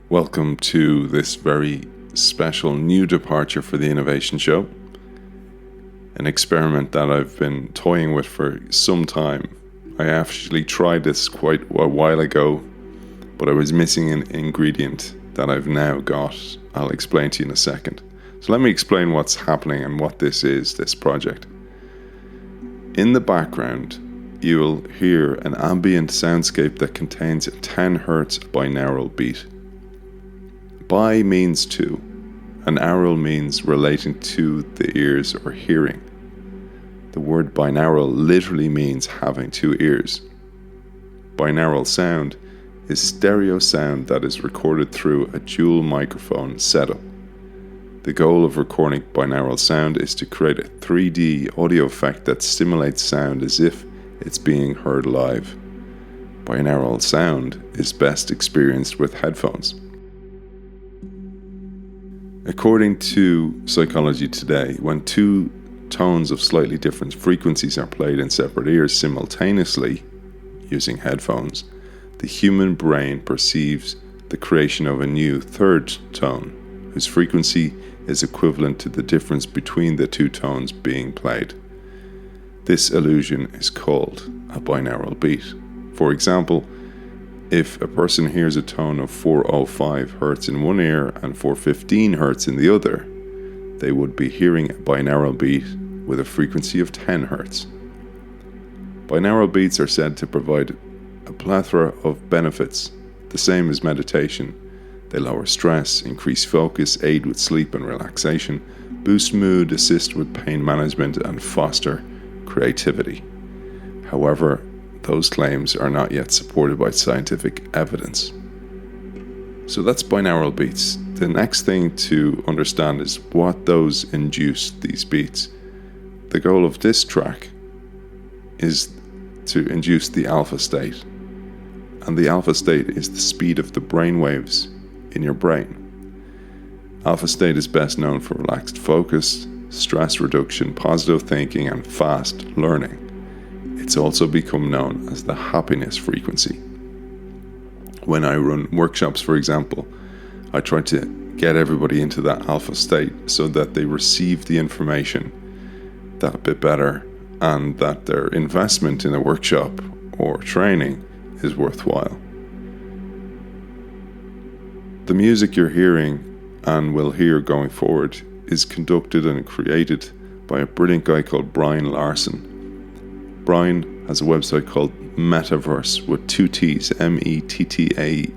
Welcome to this very special new departure for the Innovation Show. An experiment that I've been toying with for some time. I actually tried this quite a while ago, but I was missing an ingredient that I've now got. I'll explain to you in a second. So let me explain what's happening and what this is, this project. In the background, you will hear an ambient soundscape that contains a 10 Hz binaural beat. Bi means two, and aural means relating to the ears or hearing. The word binaural literally means having two ears. Binaural sound is stereo sound that is recorded through a dual microphone setup. The goal of recording binaural sound is to create a 3D audio effect that simulates sound as if it's being heard live. Binaural sound is best experienced with headphones. According to Psychology Today, when two tones of slightly different frequencies are played in separate ears simultaneously using headphones, the human brain perceives the creation of a new third tone, whose frequency is equivalent to the difference between the two tones being played. This illusion is called a binaural beat. For example, if a person hears a tone of 405 Hz in one ear and 415 Hz in the other, they would be hearing a binaural beat with a frequency of 10 Hz. Binaural beats are said to provide a plethora of benefits, the same as meditation. They lower stress, increase focus, aid with sleep and relaxation, boost mood, assist with pain management, and foster creativity. However, those claims are not yet supported by scientific evidence. So that's binaural beats. The next thing to understand is what those induce these beats. The goal of this track is to induce the alpha state. And the alpha state is the speed of the brain waves in your brain. Alpha state is best known for relaxed focus, stress reduction, positive thinking, and fast learning. It's also become known as the happiness frequency. When I run workshops, for example, I try to get everybody into that alpha state so that they receive the information that bit better and that their investment in a workshop or training is worthwhile. The music you're hearing and will hear going forward is conducted and created by a brilliant guy called Brian Larson. Brian has a website called Metaverse with two T's, Mettaverse.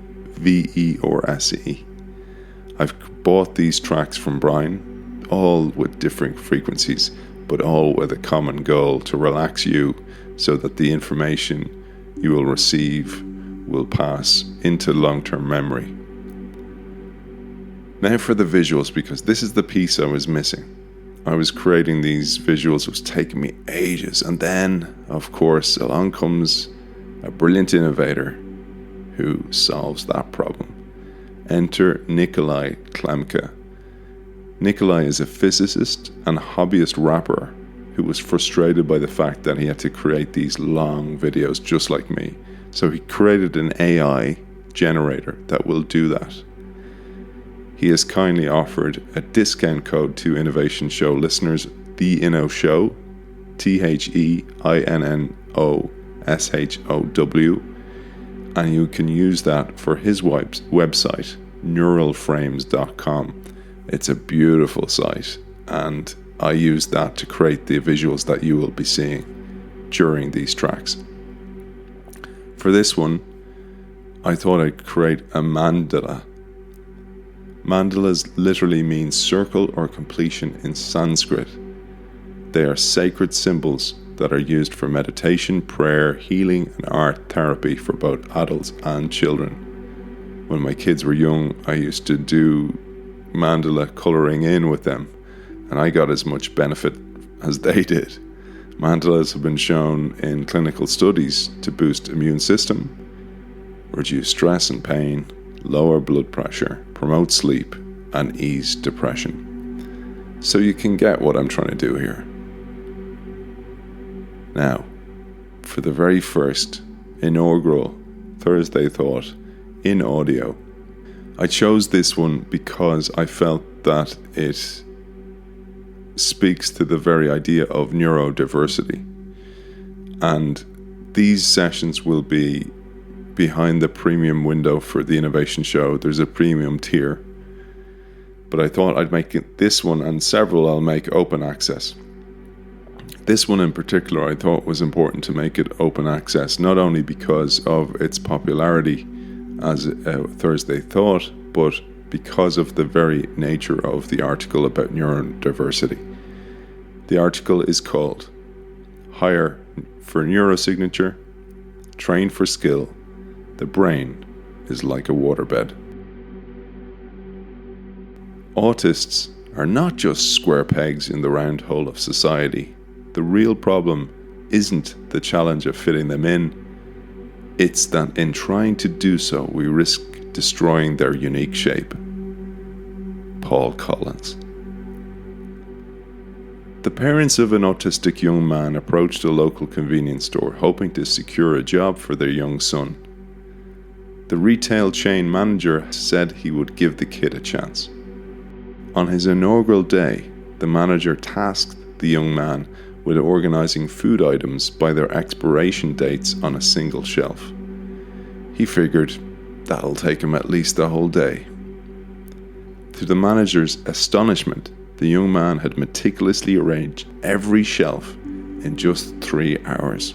I've bought these tracks from Brian, all with different frequencies, but all with a common goal to relax you so that the information you will receive will pass into long-term memory. Now for the visuals, because this is the piece I was missing. I was creating these visuals, it was taking me ages, and then, of course, along comes a brilliant innovator who solves that problem. Enter Nikolai Klemke. Nikolai is a physicist and hobbyist rapper who was frustrated by the fact that he had to create these long videos just like me. So he created an AI generator that will do that. He has kindly offered a discount code to Innovation Show listeners, The Inno Show, THEINNOSHOW, and you can use that for his website, neuralframes.com. It's a beautiful site, and I use that to create the visuals that you will be seeing during these tracks. For this one, I thought I'd create a mandala. Mandalas literally mean circle or completion in Sanskrit. They are sacred symbols that are used for meditation, prayer, healing, and art therapy for both adults and children. When my kids were young, I used to do mandala coloring in with them, and I got as much benefit as they did. Mandalas have been shown in clinical studies to boost immune system, reduce stress and pain, lower blood pressure, promote sleep, and ease depression. So you can get what I'm trying to do here. Now, for the very first inaugural Thursday Thought in audio, I chose this one because I felt that it speaks to the very idea of neurodiversity. And these sessions will be behind the premium window for the Innovation Show. There's a premium tier. But I thought I'd make this one and several I'll make open access. This one in particular I thought was important to make it open access, not only because of its popularity as a Thursday Thought, but because of the very nature of the article about neurodiversity. The article is called Hire for Neurosignature, Train for Skill, The Brain is Like a Waterbed. Autists are not just square pegs in the round hole of society. The real problem isn't the challenge of fitting them in, it's that in trying to do so, we risk destroying their unique shape. Paul Collins. The parents of an autistic young man approached a local convenience store hoping to secure a job for their young son. The retail chain manager said he would give the kid a chance. On his inaugural day, the manager tasked the young man with organizing food items by their expiration dates on a single shelf. He figured that'll take him at least a whole day. To the manager's astonishment, the young man had meticulously arranged every shelf in just 3 hours.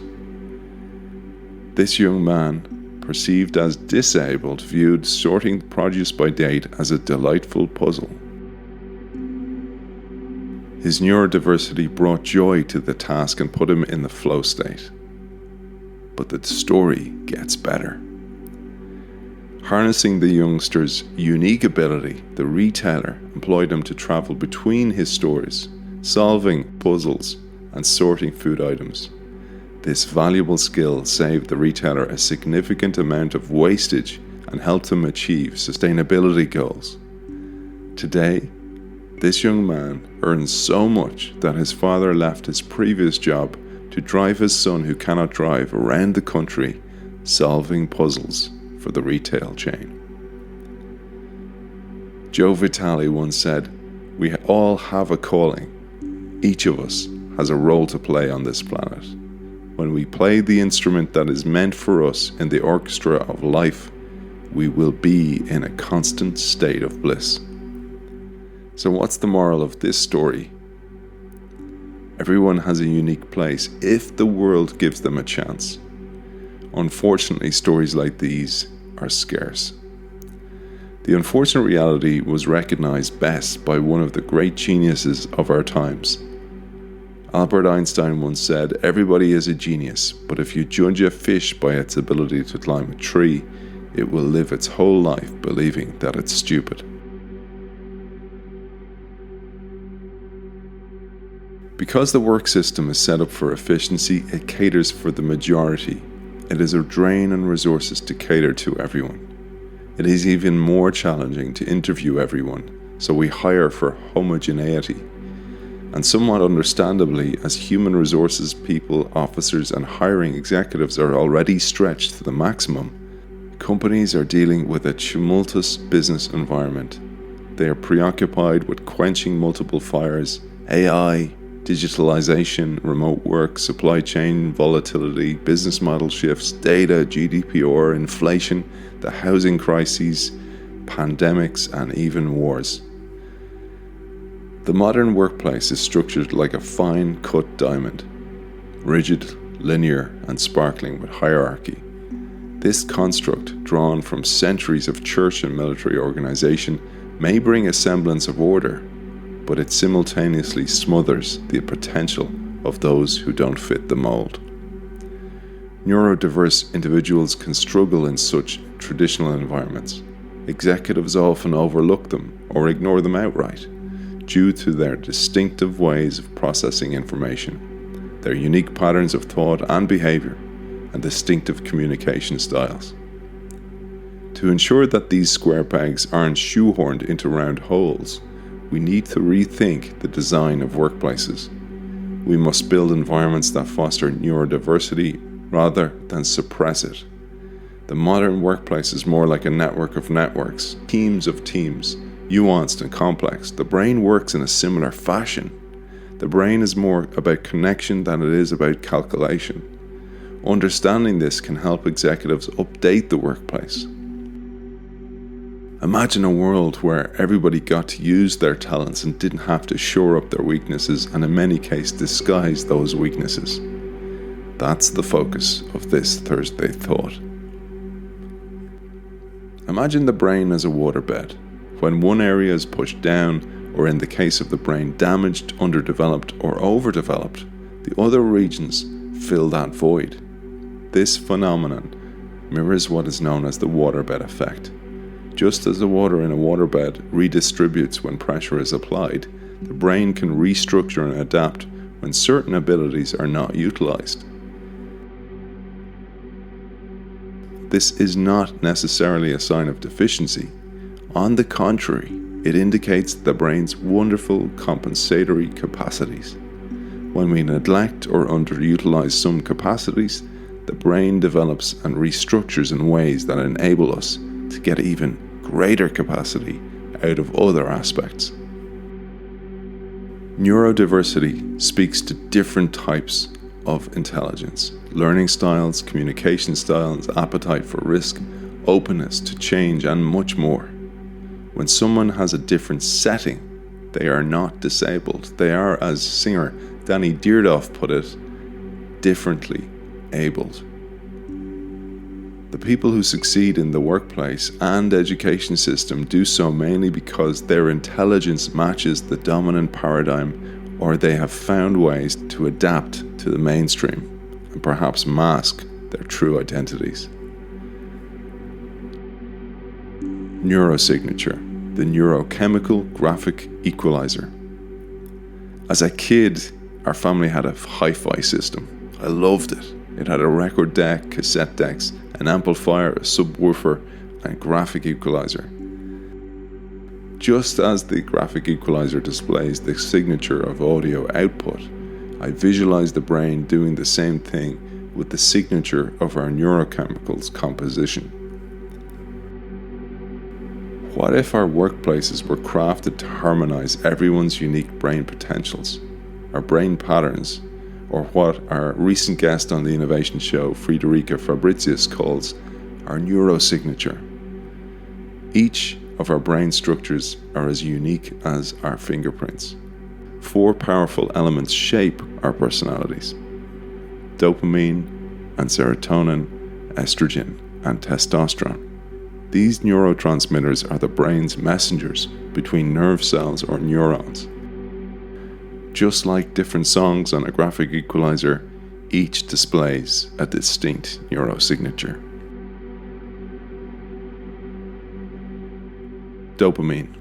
This young man, perceived as disabled, viewed sorting produce by date as a delightful puzzle. His neurodiversity brought joy to the task and put him in the flow state. But the story gets better. Harnessing the youngster's unique ability, the retailer employed him to travel between his stores, solving puzzles and sorting food items. This valuable skill saved the retailer a significant amount of wastage and helped him achieve sustainability goals. Today, this young man earns so much that his father left his previous job to drive his son, who cannot drive, around the country solving puzzles for the retail chain. Joe Vitale once said, "We all have a calling. Each of us has a role to play on this planet. When we play the instrument that is meant for us in the orchestra of life, we will be in a constant state of bliss." So what's the moral of this story? Everyone has a unique place if the world gives them a chance. Unfortunately, stories like these are scarce. The unfortunate reality was recognized best by one of the great geniuses of our times. Albert Einstein once said, "Everybody is a genius, but if you judge a fish by its ability to climb a tree, it will live its whole life believing that it's stupid." Because the work system is set up for efficiency, it caters for the majority. It is a drain on resources to cater to everyone. It is even more challenging to interview everyone, so we hire for homogeneity. And somewhat understandably, as human resources people, officers and hiring executives are already stretched to the maximum, companies are dealing with a tumultuous business environment. They are preoccupied with quenching multiple fires, AI, digitalization, remote work, supply chain volatility, business model shifts, data, GDPR, inflation, the housing crises, pandemics, and even wars. The modern workplace is structured like a fine-cut diamond, rigid, linear, and sparkling with hierarchy. This construct, drawn from centuries of church and military organization, may bring a semblance of order, but it simultaneously smothers the potential of those who don't fit the mold. Neurodiverse individuals can struggle in such traditional environments. Executives often overlook them or ignore them outright, due to their distinctive ways of processing information, their unique patterns of thought and behavior, and distinctive communication styles. To ensure that these square pegs aren't shoehorned into round holes, we need to rethink the design of workplaces. We must build environments that foster neurodiversity rather than suppress it. The modern workplace is more like a network of networks, teams of teams, nuanced and complex. The brain works in a similar fashion. The brain is more about connection than it is about calculation. Understanding this can help executives update the workplace. Imagine a world where everybody got to use their talents and didn't have to shore up their weaknesses and in many cases disguise those weaknesses. That's the focus of this Thursday Thought. Imagine the brain as a waterbed. When one area is pushed down, or in the case of the brain damaged, underdeveloped or overdeveloped, the other regions fill that void. This phenomenon mirrors what is known as the waterbed effect. Just as the water in a waterbed redistributes when pressure is applied, the brain can restructure and adapt when certain abilities are not utilized. This is not necessarily a sign of deficiency. On the contrary, it indicates the brain's wonderful compensatory capacities. When we neglect or underutilize some capacities, the brain develops and restructures in ways that enable us to get even greater capacity out of other aspects. Neurodiversity speaks to different types of intelligence, learning styles, communication styles, appetite for risk, openness to change, and much more. When someone has a different setting, they are not disabled. They are, as singer Danny Deardoff put it, differently abled. The people who succeed in the workplace and education system do so mainly because their intelligence matches the dominant paradigm, or they have found ways to adapt to the mainstream and perhaps mask their true identities. Neurosignature, the neurochemical graphic equalizer. As a kid, our family had a hi-fi system. I loved it. It had a record deck, cassette decks, an amplifier, a subwoofer, and graphic equalizer. Just as the graphic equalizer displays the signature of audio output, I visualize the brain doing the same thing with the signature of our neurochemicals composition. What if our workplaces were crafted to harmonize everyone's unique brain potentials, our brain patterns, or what our recent guest on the innovation show, Friederike Fabricius, calls our neurosignature? Each of our brain structures are as unique as our fingerprints. 4 powerful elements shape our personalities: dopamine and serotonin, estrogen and testosterone. These neurotransmitters are the brain's messengers between nerve cells or neurons. Just like different songs on a graphic equalizer, each displays a distinct neurosignature. Dopamine.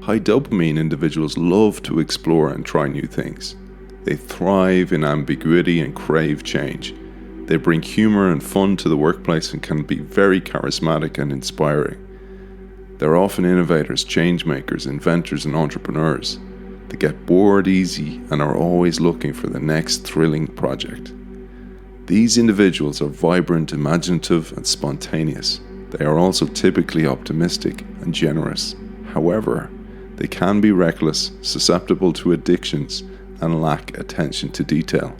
High dopamine individuals love to explore and try new things. They thrive in ambiguity and crave change. They bring humor and fun to the workplace and can be very charismatic and inspiring. They're often innovators, change makers, inventors, and entrepreneurs. They get bored easy and are always looking for the next thrilling project. These individuals are vibrant, imaginative, and spontaneous. They are also typically optimistic and generous. However, they can be reckless, susceptible to addictions, and lack attention to detail.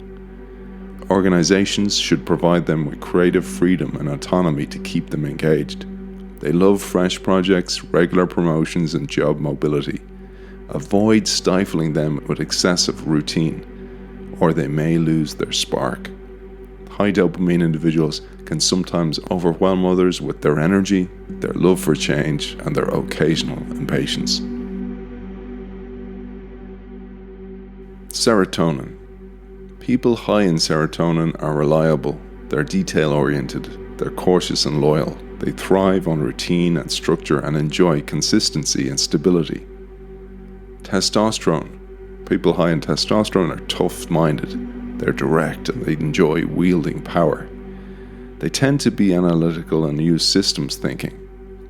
Organizations should provide them with creative freedom and autonomy to keep them engaged. They love fresh projects, regular promotions, and job mobility. Avoid stifling them with excessive routine, or they may lose their spark. High dopamine individuals can sometimes overwhelm others with their energy, their love for change, and their occasional impatience. Serotonin. People high in serotonin are reliable, they're detail-oriented, they're cautious and loyal. They thrive on routine and structure and enjoy consistency and stability. Testosterone. People high in testosterone are tough-minded. They're direct and they enjoy wielding power. They tend to be analytical and use systems thinking,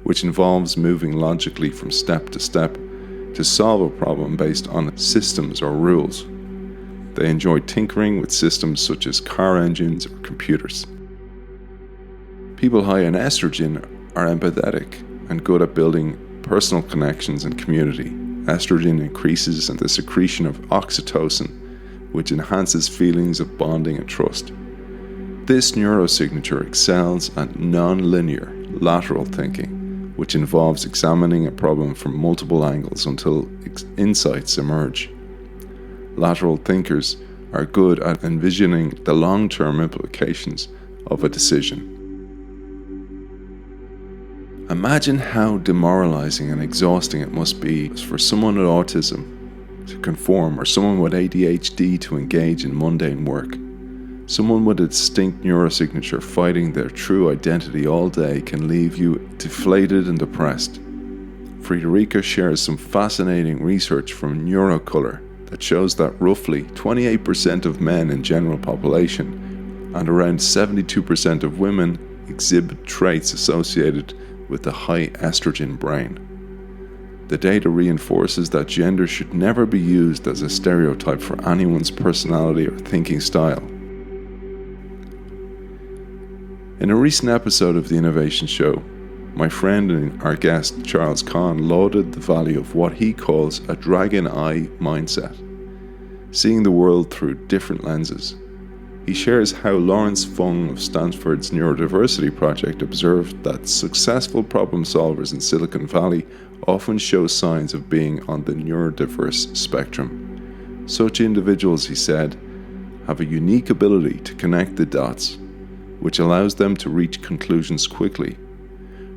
which involves moving logically from step to step to solve a problem based on systems or rules. They enjoy tinkering with systems such as car engines or computers. People high in estrogen are empathetic and good at building personal connections and community. Estrogen increases the secretion of oxytocin, which enhances feelings of bonding and trust. This neurosignature excels at non-linear, lateral thinking, which involves examining a problem from multiple angles until insights emerge. Lateral thinkers are good at envisioning the long-term implications of a decision. Imagine how demoralizing and exhausting it must be for someone with autism to conform, or someone with ADHD to engage in mundane work. Someone with a distinct neurosignature fighting their true identity all day can leave you deflated and depressed. Friederike shares some fascinating research from Neurocolor that shows that roughly 28% of men in general population and around 72% of women exhibit traits associated with the high estrogen brain. The data reinforces that gender should never be used as a stereotype for anyone's personality or thinking style. In a recent episode of The Innovation Show, my friend and our guest Charles Kahn lauded the value of what he calls a dragon eye mindset, seeing the world through different lenses. He shares how Lawrence Fung of Stanford's Neurodiversity Project observed that successful problem solvers in Silicon Valley often show signs of being on the neurodiverse spectrum. Such individuals, he said, have a unique ability to connect the dots, which allows them to reach conclusions quickly.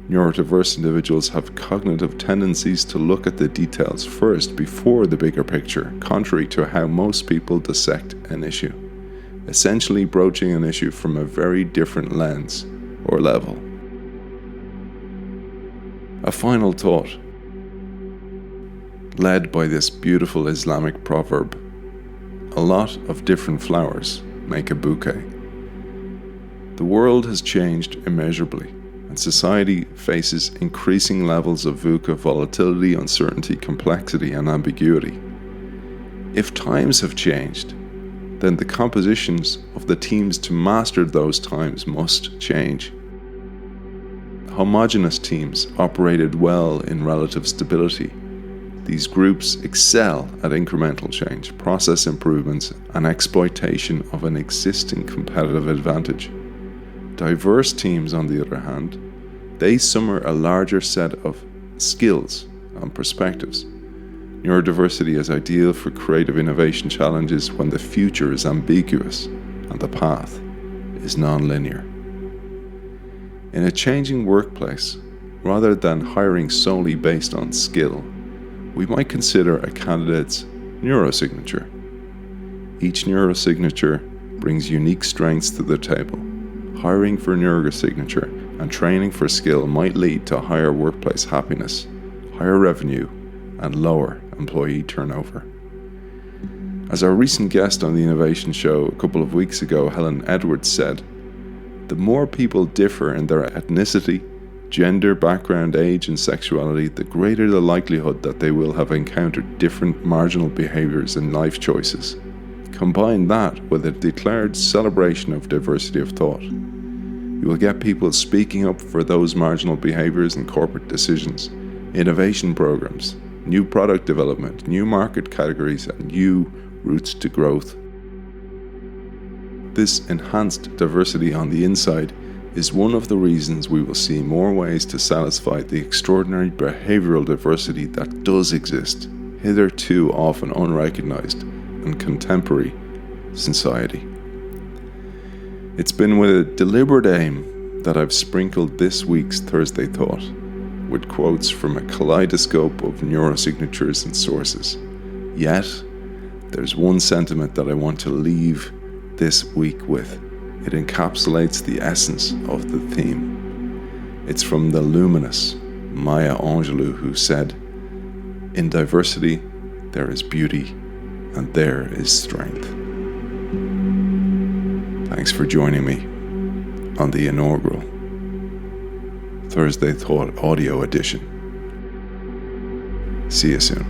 Neurodiverse individuals have cognitive tendencies to look at the details first before the bigger picture, contrary to how most people dissect an issue, essentially broaching an issue from a very different lens or level. A final thought, led by this beautiful Islamic proverb: a lot of different flowers make a bouquet. The world has changed immeasurably, and society faces increasing levels of VUCA volatility, uncertainty, complexity, and ambiguity. If times have changed, then the compositions of the teams to master those times must change. Homogeneous teams operated well in relative stability. These groups excel at incremental change, process improvements, and exploitation of an existing competitive advantage. Diverse teams, on the other hand, they summon a larger set of skills and perspectives. Neurodiversity is ideal for creative innovation challenges when the future is ambiguous and the path is non-linear. In a changing workplace, rather than hiring solely based on skill, we might consider a candidate's neurosignature. Each neurosignature brings unique strengths to the table. Hiring for neurosignature and training for skill might lead to higher workplace happiness, higher revenue, and lower employee turnover. As our recent guest on the Innovation Show a couple of weeks ago, Helen Edwards, said, the more people differ in their ethnicity, gender, background, age, and sexuality, the greater the likelihood that they will have encountered different marginal behaviors and life choices. Combine that with a declared celebration of diversity of thought. You will get people speaking up for those marginal behaviors in corporate decisions, innovation programs, new product development, new market categories, and new routes to growth. This enhanced diversity on the inside is one of the reasons we will see more ways to satisfy the extraordinary behavioral diversity that does exist, hitherto often unrecognized in contemporary society. It's been with a deliberate aim that I've sprinkled this week's Thursday Thought with quotes from a kaleidoscope of neurosignatures and sources. Yet, there's one sentiment that I want to leave this week with. It encapsulates the essence of the theme. It's from the luminous Maya Angelou, who said, "In diversity, there is beauty, and there is strength." Thanks for joining me on the inaugural Thursday Thought audio edition. See you soon.